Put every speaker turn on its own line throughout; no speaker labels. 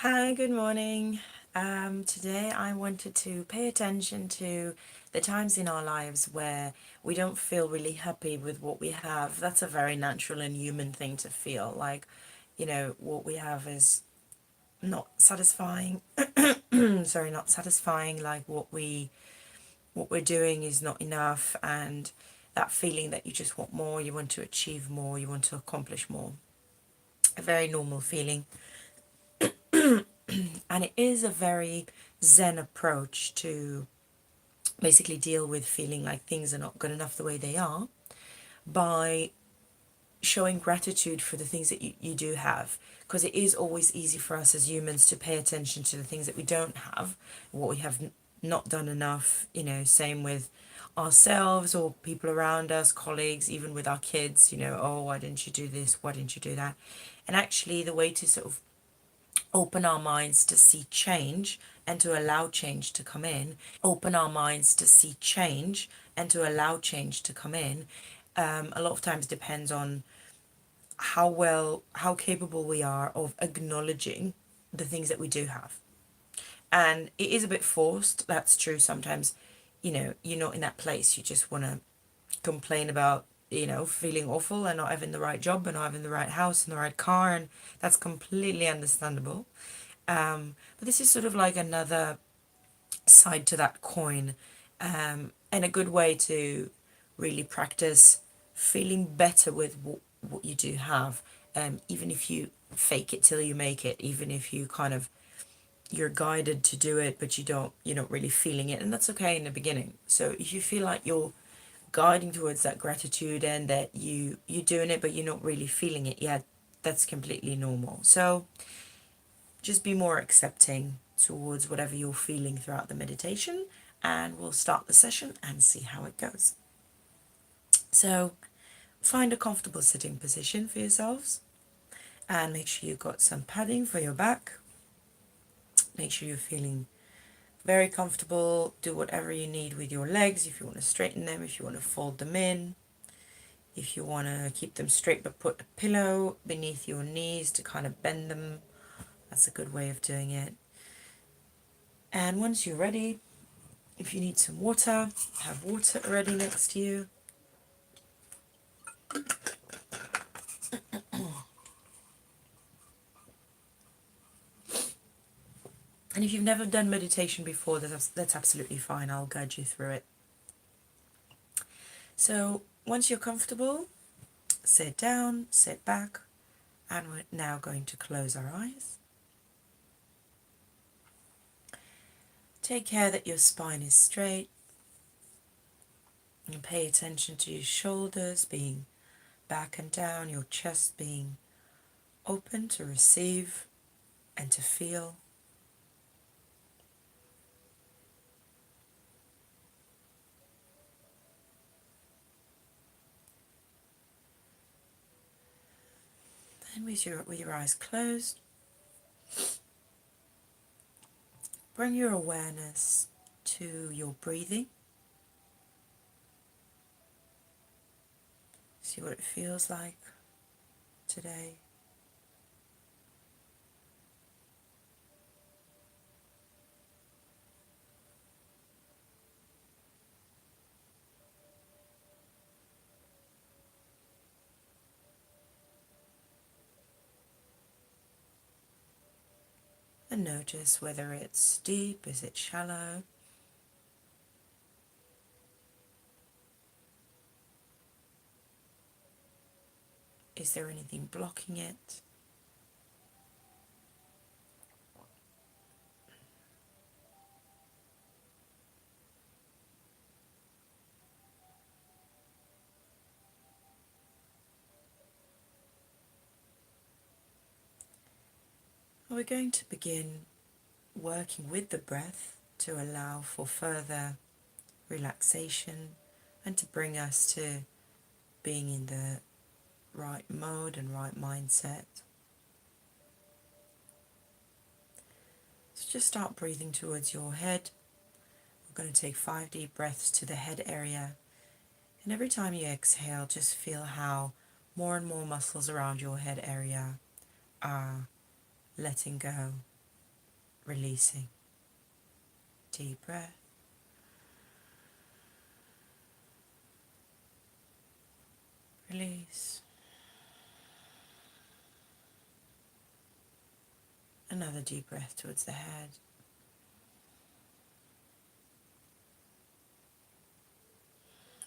Hi, good morning. Today I wanted to pay attention to the times in our lives where we don't feel really happy with what we have. That's a very natural and human thing to feel. What we have is not satisfying. Sorry, not satisfying. Like what we're doing is not enough, and that feeling that you just want more, you want to achieve more, you want to accomplish more. A very normal feeling. And it is a very Zen approach to basically deal with feeling like things are not good enough the way they are by showing gratitude for the things that you do have. Because it is always easy for us as humans to pay attention to the things that we don't have, what we have not done enough, same with ourselves or people around us, colleagues, even with our kids, oh, why didn't you do this? Why didn't you do that? And actually, the way to sort of open our minds to see change and to allow change to come in, a lot of times depends on how capable we are of acknowledging the things that we do have. And it is a bit forced, that's true. Sometimes, you're not in that place, you just want to complain about feeling awful and not having the right job and not having the right house and the right car, and that's completely understandable. But this is sort of like another side to that coin, and a good way to really practice feeling better with what you do have, even if you fake it till you make it, even if you kind of you're guided to do it but you're not really feeling it, and that's okay in the beginning. So if you feel like you're guiding towards that gratitude and that you're doing it but you're not really feeling it yet, that's completely normal. So just be more accepting towards whatever you're feeling throughout the meditation, and we'll start the session and see how it goes. So, find a comfortable sitting position for yourselves and make sure you've got some padding for your back. Make sure you're feeling very comfortable. Do whatever you need with your legs. If you want to straighten them, if you want to fold them in, if you want to keep them straight but put a pillow beneath your knees to kind of bend them, that's a good way of doing it. And once you're ready, if you need some water, have water ready next to you. And if you've never done meditation before, that's absolutely fine. I'll guide you through it. So once you're comfortable, sit down, sit back, and we're now going to close our eyes. Take care that your spine is straight, and pay attention to your shoulders being back and down, your chest being open to receive and to feel. Then with your eyes closed, bring your awareness to your breathing. See what it feels like today. And notice whether it's deep, is it shallow? Is there anything blocking it? We're going to begin working with the breath to allow for further relaxation and to bring us to being in the right mode and right mindset. So just start breathing towards your head. We're going to take 5 deep breaths to the head area, and every time you exhale, just feel how more and more muscles around your head area are letting go. releasing. Deep breath. Release. Another deep breath towards the head.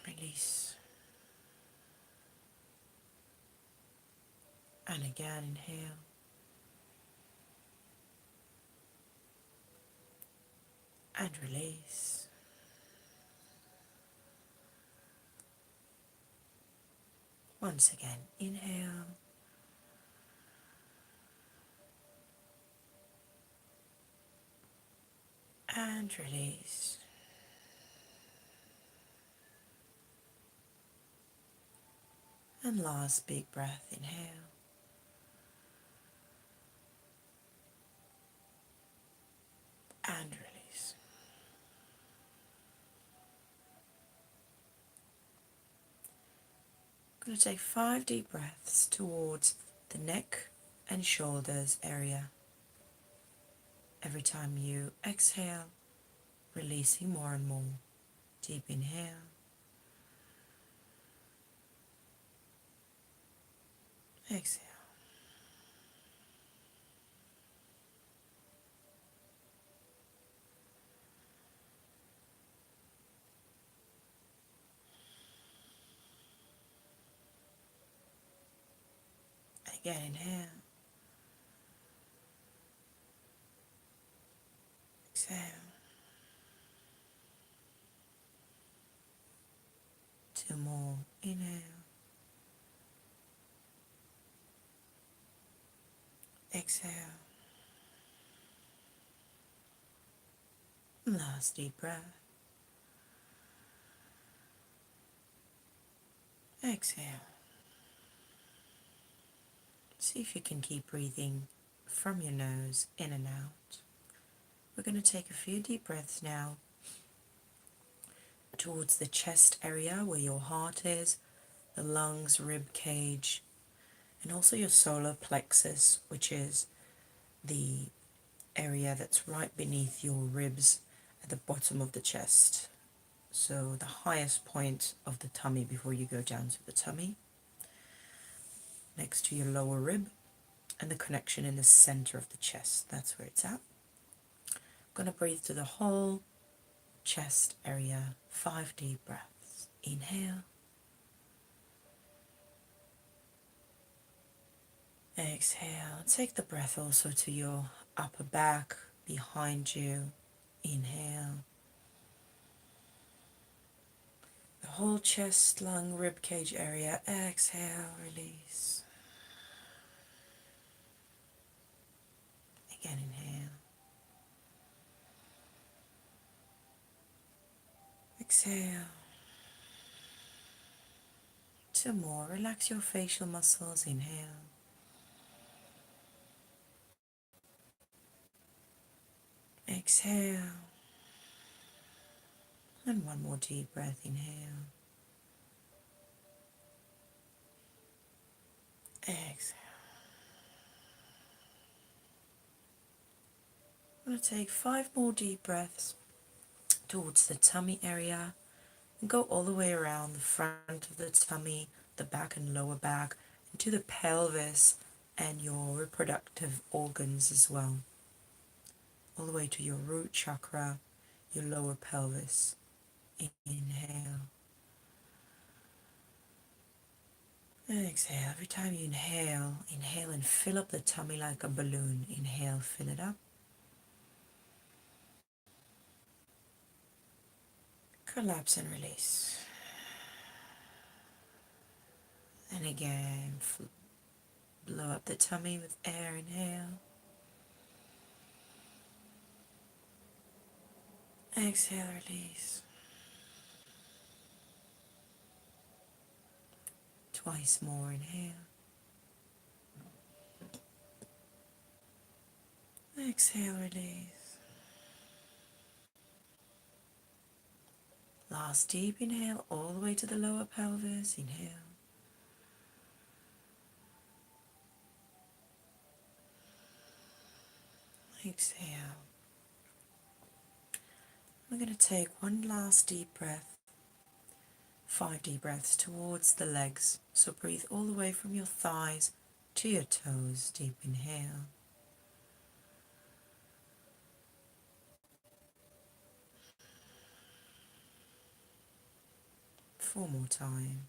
Release. And again, inhale. And release. Once again, inhale. And release. And last big breath, inhale. And release. I'm going to take 5 deep breaths towards the neck and shoulders area. Every time you exhale, releasing more and more. Deep inhale. Exhale. Again, inhale. Exhale. 2 more. Inhale. Exhale. Last deep breath. Exhale. See if you can keep breathing from your nose in and out. We're going to take a few deep breaths now towards the chest area where your heart is, the lungs, rib cage, and also your solar plexus, which is the area that's right beneath your ribs at the bottom of the chest. So the highest point of the tummy before you go down to the tummy, next to your lower rib, and the connection in the center of the chest. That's where it's at. I'm going to breathe to the whole chest area. 5 deep breaths. Inhale. Exhale. Take the breath also to your upper back, behind you. Inhale. The whole chest, lung, rib cage area. Exhale, release. Again, inhale. Exhale. 2 more. Relax your facial muscles. Inhale. Exhale. And 1 more deep breath. Inhale. Exhale. I'm going to take 5 more deep breaths towards the tummy area and go all the way around the front of the tummy, the back and lower back, into the pelvis and your reproductive organs as well. All the way to your root chakra, your lower pelvis. Inhale. Exhale. Every time you inhale, inhale and fill up the tummy like a balloon. Inhale, fill it up. Collapse and release. And again, blow up the tummy with air. Inhale. Exhale, release. Twice more. Inhale. Exhale, release. Last deep inhale all the way to the lower pelvis. Inhale. Exhale. We're going to take one last deep breath, 5 deep breaths towards the legs. So breathe all the way from your thighs to your toes. Deep inhale. Four more times.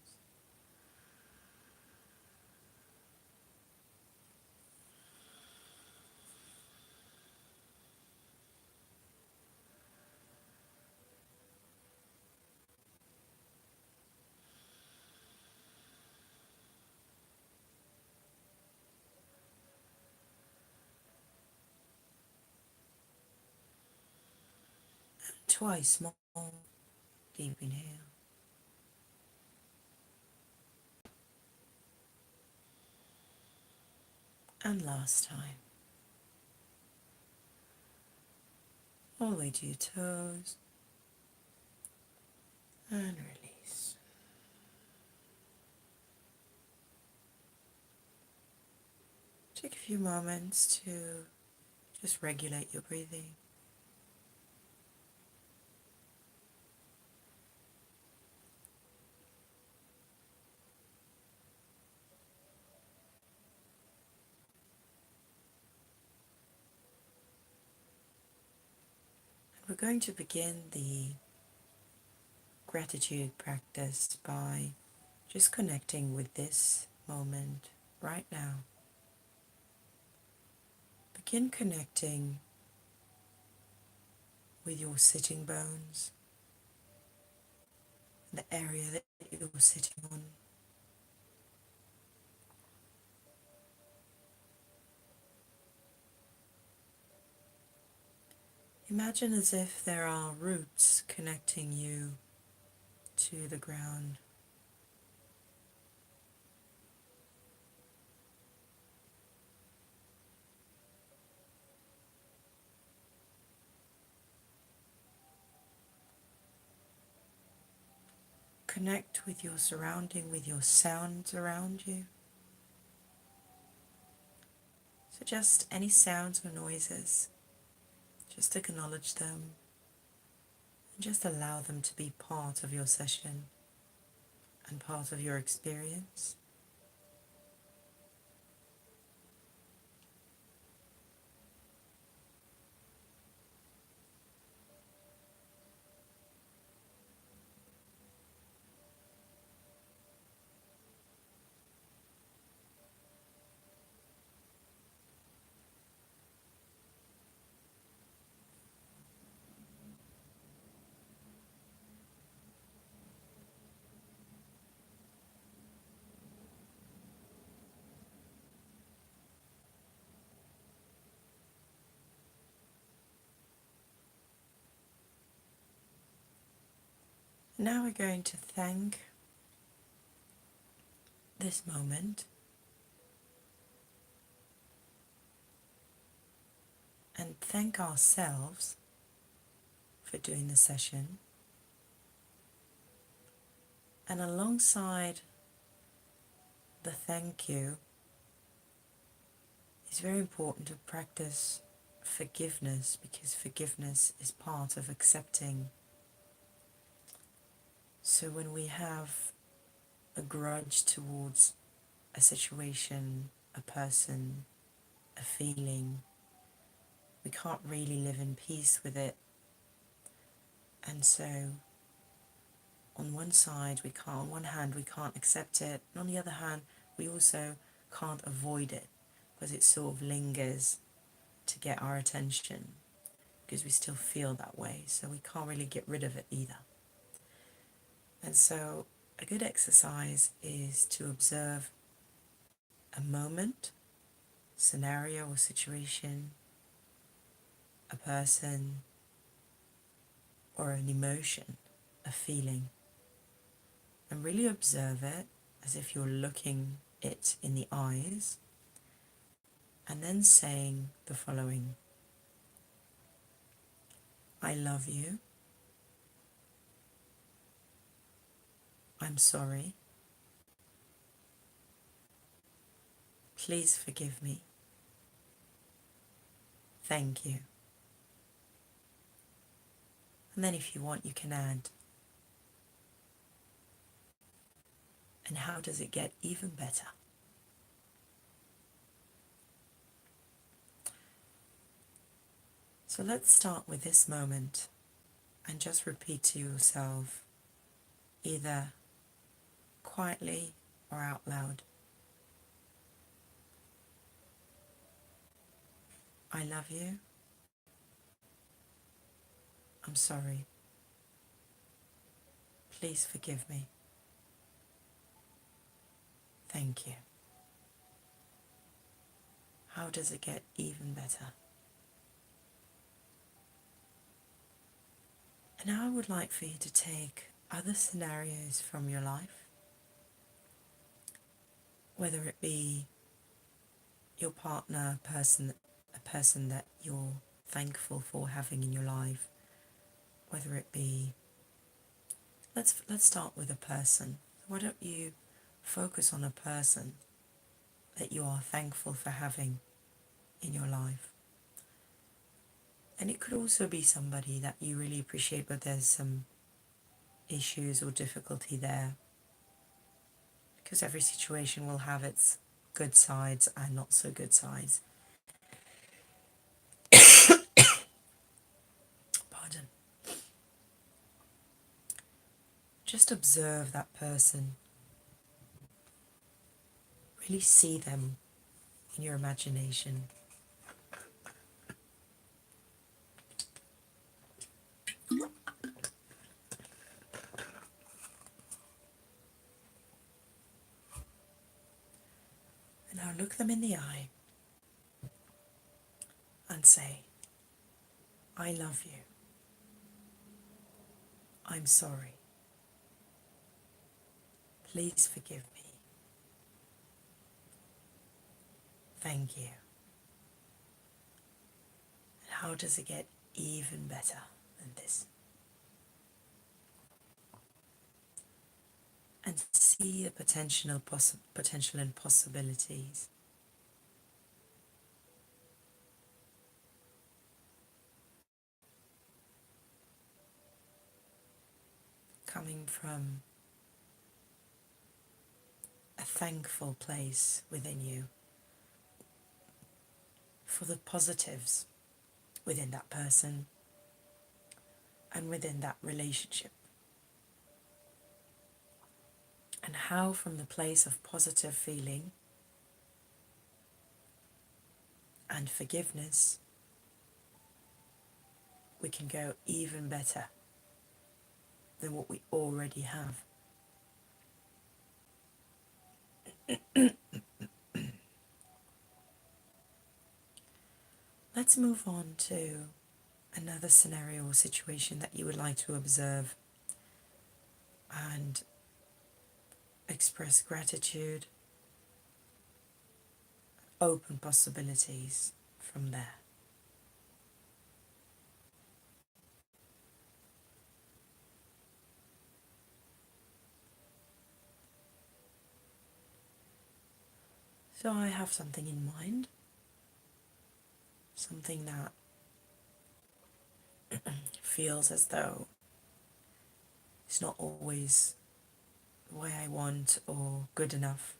Twice more. Deep inhale. And last time. All the way to your toes. And release. Take a few moments to just regulate your breathing. And we're going to begin the gratitude practice by just connecting with this moment right now. Begin connecting with your sitting bones, the area that you're sitting on. Imagine as if there are roots connecting you to the ground. Connect with your surrounding, with your sounds around you. So just any sounds or noises, just acknowledge them and just allow them to be part of your session and part of your experience. Now we're going to thank this moment and thank ourselves for doing the session. And alongside the thank you, it's very important to practice forgiveness, because forgiveness is part of accepting. So when we have a grudge towards a situation, a person, a feeling, we can't really live in peace with it. And so on one side we can't, on one hand we can't accept it, and on the other hand we also can't avoid it, because it sort of lingers to get our attention, because we still feel that way, so we can't really get rid of it either. And so a good exercise is to observe a moment, scenario or situation, a person, or an emotion, a feeling, and really observe it as if you're looking it in the eyes, and then saying the following: I love you, I'm sorry, please forgive me, Thank you. And then if you want, you can add, and how does it get even better? So let's start with this moment and just repeat to yourself, either quietly or out loud, I love you. I'm sorry. Please forgive me. Thank you. How does it get even better? And now I would like for you to take other scenarios from your life, whether it be your partner, a person that you're thankful for having in your life, whether it be, let's start with a person. Why don't you focus on a person that you are thankful for having in your life? And it could also be somebody that you really appreciate, but there's some issues or difficulty there, because every situation will have its good sides and not so good sides. Pardon. Just observe that person. Really see them in your imagination. And now look them in the eye and say, I love you. I'm sorry. Please forgive me. Thank you. And how does it get even better than this? And see the potential and possibilities. Coming from a thankful place within you for the positives within that person and within that relationship. And how from the place of positive feeling and forgiveness, we can go even better than what we already have. Let's move on to another scenario or situation that you would like to observe and express gratitude, open possibilities from there. So I have something in mind, something that feels as though it's not always the way I want or good enough,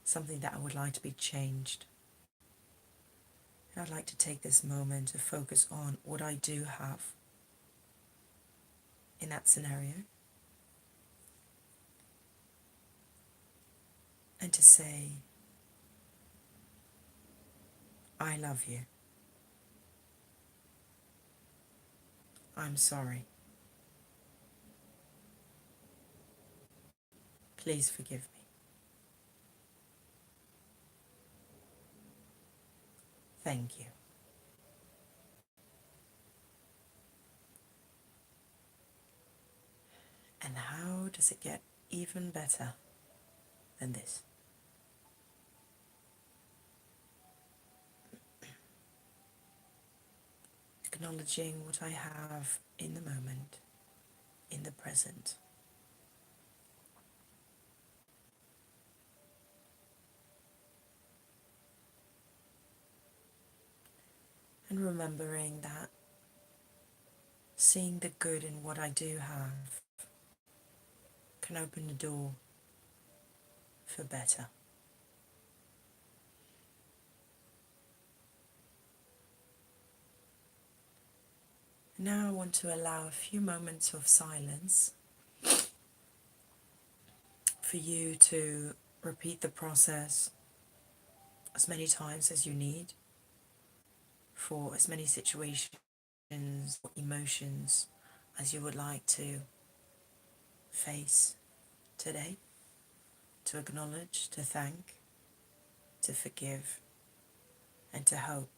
something that I would like to be changed. And I'd like to take this moment to focus on what I do have in that scenario and to say, I love you. I'm sorry. Please forgive me. Thank you. And how does it get even better than this? Acknowledging what I have in the moment, in the present. and remembering that seeing the good in what I do have can open the door for better. Now I want to allow a few moments of silence for you to repeat the process as many times as you need for as many situations or emotions as you would like to face today, to acknowledge, to thank, to forgive, and to hope.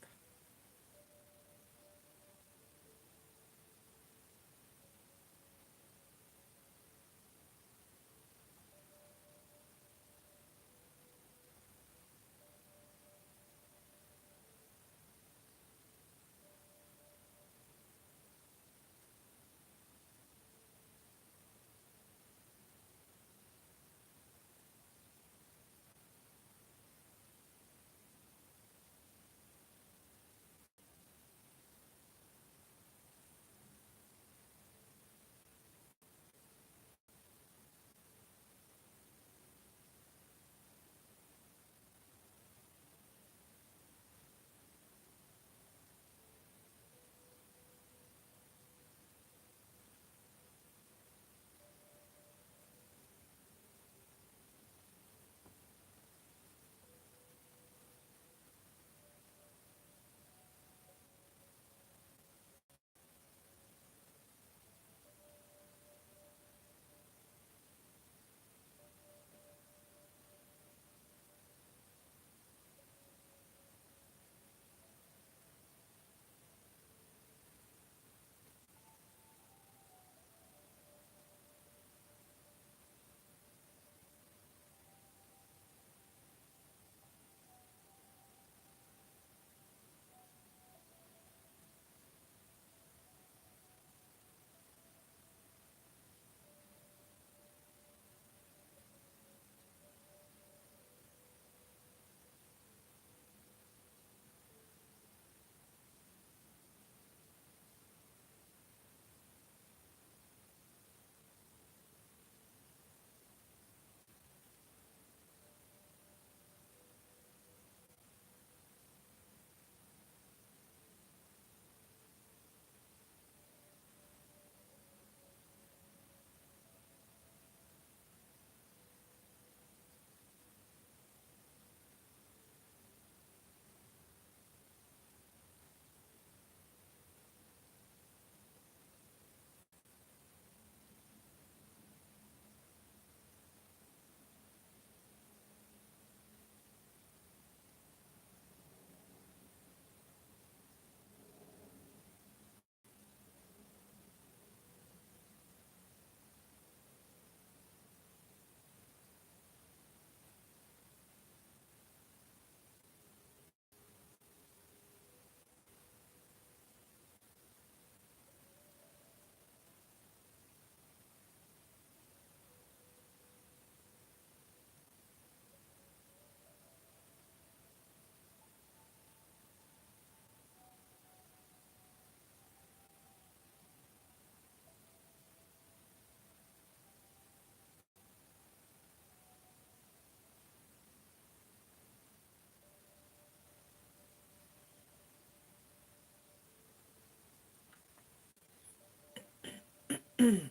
And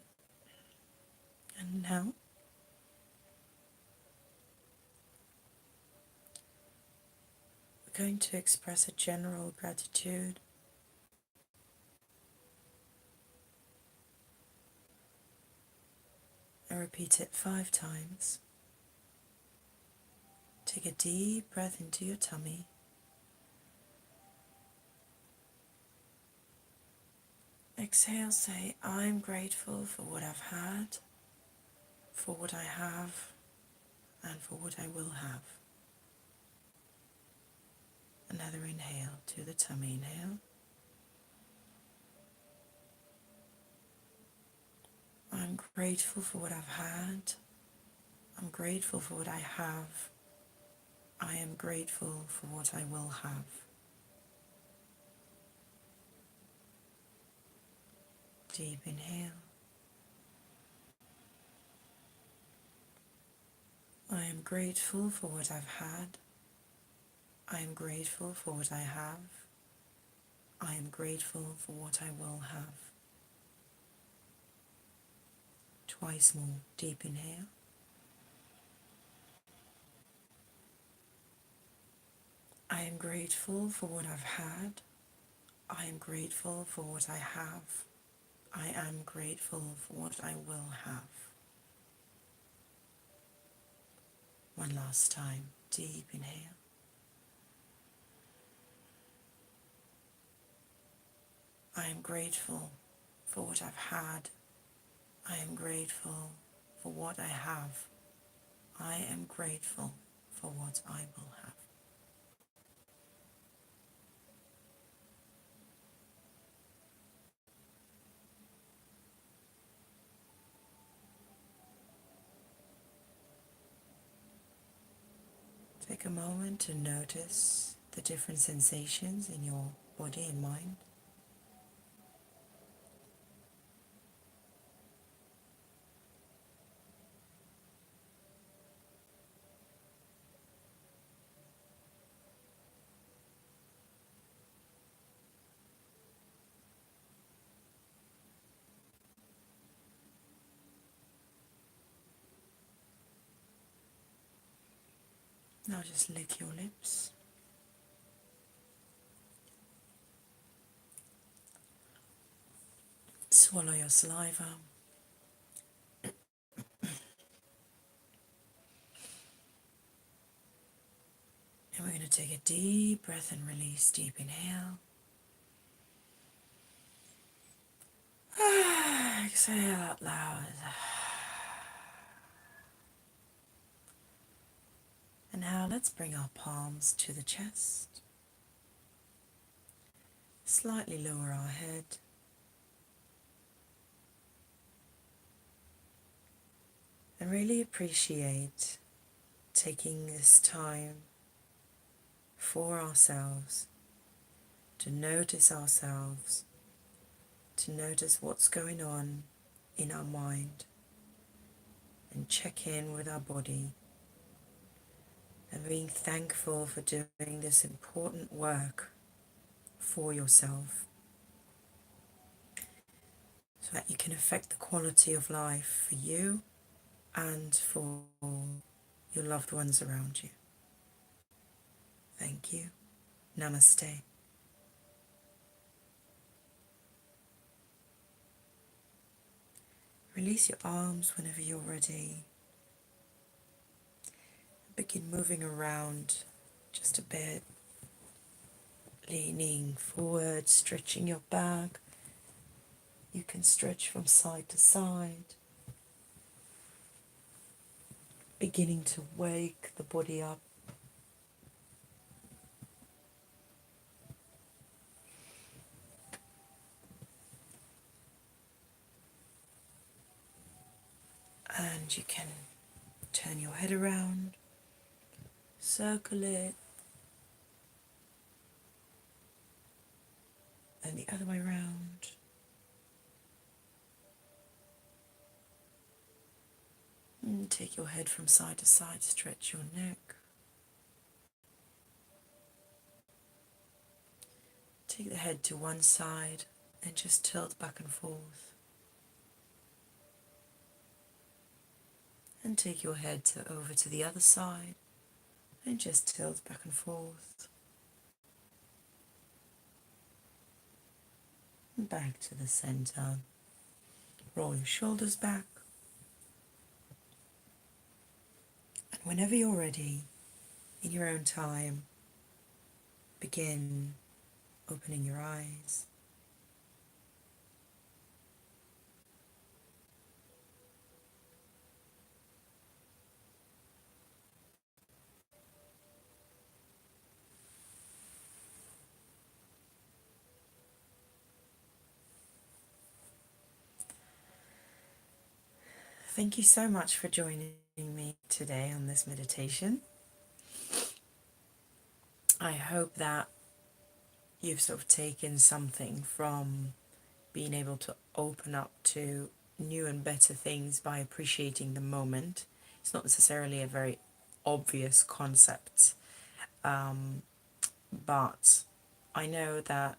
now we're going to express a general gratitude and repeat it 5 times. Take a deep breath into your tummy. Exhale, say, I'm grateful for what I've had, for what I have, and for what I will have. Another inhale to the tummy. Inhale. I'm grateful for what I've had. I'm grateful for what I have. I am grateful for what I will have. Deep inhale. I am grateful for what I've had. I am grateful for what I have. I am grateful for what I will have. Twice more. Deep inhale. I am grateful for what I've had. I am grateful for what I have. I am grateful for what I will have. One last time. Deep inhale. I am grateful for what I've had. I am grateful for what I have. I am grateful for what I will have. Take a moment to notice the different sensations in your body and mind. Now just lick your lips. Swallow your saliva. And we're going to take a deep breath and release. Deep inhale. Exhale out loud. And now let's bring our palms to the chest. Slightly lower our head. And really appreciate taking this time for ourselves, to notice ourselves, to notice what's going on in our mind, and check in with our body, and being thankful for doing this important work for yourself so that you can affect the quality of life for you and for your loved ones around you. Thank you. Namaste. Release your arms whenever you're ready. Begin moving around just a bit, leaning forward, stretching your back. You can stretch from side to side, beginning to wake the body up. And you can turn your head around, circle it, and the other way around. And take your head from side to side, stretch your neck. Take the head to one side and just tilt back and forth. And take your head over to the other side and just tilt back and forth. And back to the center. Roll your shoulders back. And whenever you're ready, in your own time, begin opening your eyes. Thank you so much for joining me today on this meditation. I hope that you've sort of taken something from being able to open up to new and better things by appreciating the moment. It's not necessarily a very obvious concept, but I know that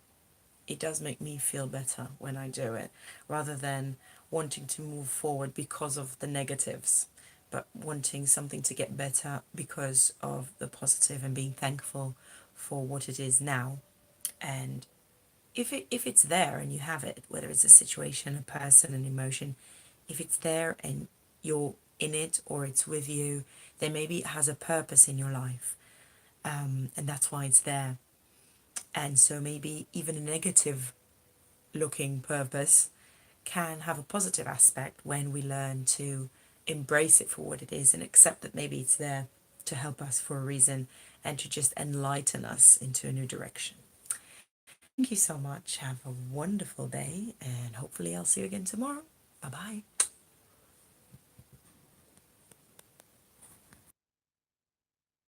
it does make me feel better when I do it, rather than wanting to move forward because of the negatives, but wanting something to get better because of the positive and being thankful for what it is now. And if it's there and you have it, whether it's a situation, a person, an emotion, if it's there and you're in it or it's with you, then maybe it has a purpose in your life, and that's why it's there. And so maybe even a negative looking purpose can have a positive aspect when we learn to embrace it for what it is and accept that maybe it's there to help us for a reason and to just enlighten us into a new direction. Thank you so much. Have a wonderful day, and hopefully, I'll see you again tomorrow. Bye bye.